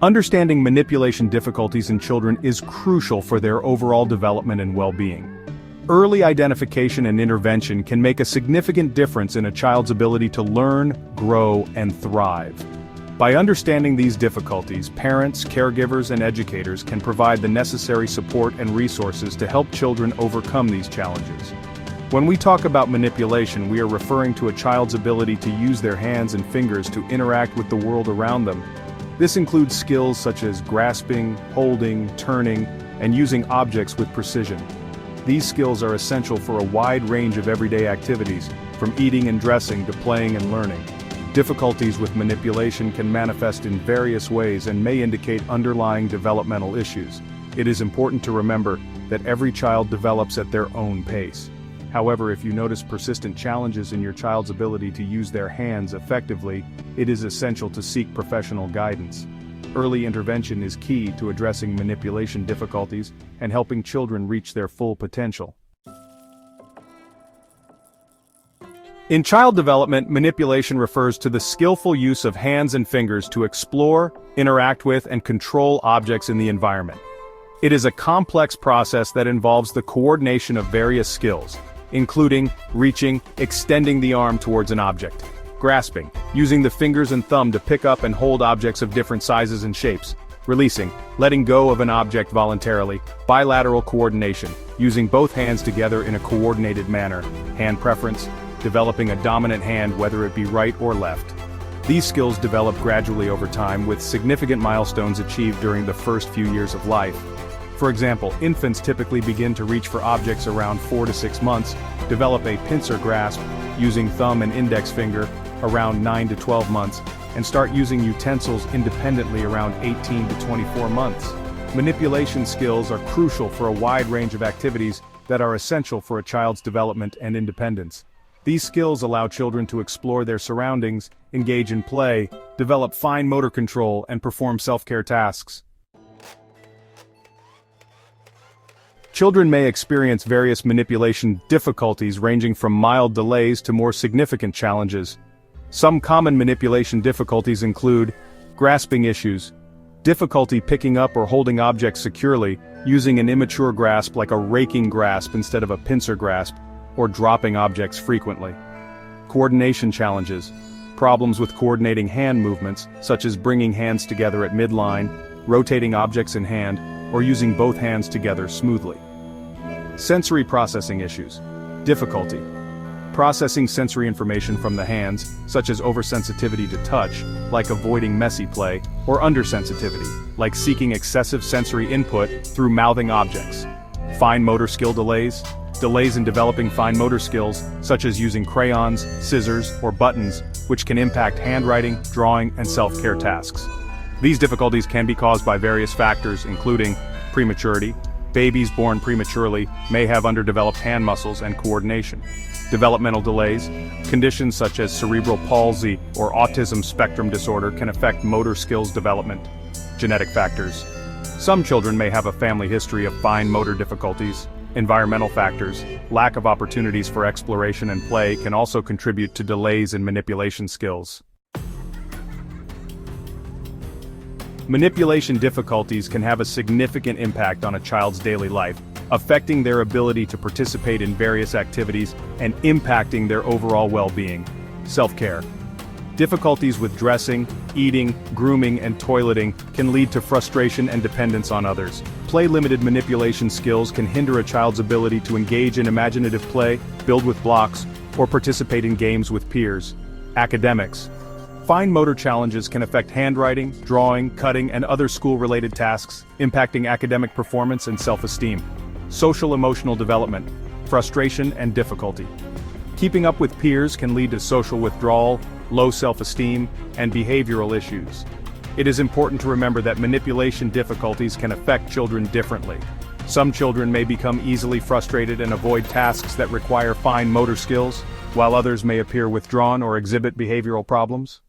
Understanding manipulation difficulties in children is crucial for their overall development and well-being. Early identification and intervention can make a significant difference in a child's ability to learn, grow, and thrive. By understanding these difficulties, parents, caregivers, and educators can provide the necessary support and resources to help children overcome these challenges. When we talk about manipulation, we are referring to a child's ability to use their hands and fingers to interact with the world around them. This includes skills such as grasping, holding, turning, and using objects with precision. These skills are essential for a wide range of everyday activities, from eating and dressing to playing and learning. Difficulties with manipulation can manifest in various ways and may indicate underlying developmental issues. It is important to remember that every child develops at their own pace. However, if you notice persistent challenges in your child's ability to use their hands effectively, it is essential to seek professional guidance. Early intervention is key to addressing manipulation difficulties and helping children reach their full potential. In child development, manipulation refers to the skillful use of hands and fingers to explore, interact with, and control objects in the environment. It is a complex process that involves the coordination of various skills, including reaching, extending the arm towards an object, grasping, using the fingers and thumb to pick up and hold objects of different sizes and shapes, releasing, letting go of an object voluntarily, bilateral coordination, using both hands together in a coordinated manner, hand preference, developing a dominant hand whether it be right or left. These skills develop gradually over time with significant milestones achieved during the first few years of life. For example, infants typically begin to reach for objects around 4 to 6 months, develop a pincer grasp, using thumb and index finger, around 9 to 12 months, and start using utensils independently around 18 to 24 months. Manipulation skills are crucial for a wide range of activities that are essential for a child's development and independence. These skills allow children to explore their surroundings, engage in play, develop fine motor control, and perform self-care tasks. Children may experience various manipulation difficulties ranging from mild delays to more significant challenges. Some common manipulation difficulties include grasping issues, difficulty picking up or holding objects securely, using an immature grasp like a raking grasp instead of a pincer grasp, or dropping objects frequently. Coordination challenges, problems with coordinating hand movements, such as bringing hands together at midline, rotating objects in hand, or using both hands together smoothly. Sensory processing issues, difficulty processing sensory information from the hands, such as oversensitivity to touch, like avoiding messy play, or undersensitivity, like seeking excessive sensory input through mouthing objects. Fine motor skill delays, delays in developing fine motor skills, such as using crayons, scissors, or buttons, which can impact handwriting, drawing, and self-care tasks. These difficulties can be caused by various factors, including prematurity. Babies born prematurely may have underdeveloped hand muscles and coordination. Developmental delays, conditions such as cerebral palsy or autism spectrum disorder can affect motor skills development. Genetic factors. Some children may have a family history of fine motor difficulties. Environmental factors, lack of opportunities for exploration and play can also contribute to delays in manipulation skills. Manipulation difficulties can have a significant impact on a child's daily life, affecting their ability to participate in various activities and impacting their overall well-being. Self-care. Difficulties with dressing, eating, grooming, and toileting can lead to frustration and dependence on others. Play-limited manipulation skills can hinder a child's ability to engage in imaginative play, build with blocks, or participate in games with peers. Academics. Fine motor challenges can affect handwriting, drawing, cutting, and other school-related tasks, impacting academic performance and self-esteem. Social-emotional development, frustration, and difficulty. Keeping up with peers can lead to social withdrawal, low self-esteem, and behavioral issues. It is important to remember that manipulation difficulties can affect children differently. Some children may become easily frustrated and avoid tasks that require fine motor skills, while others may appear withdrawn or exhibit behavioral problems.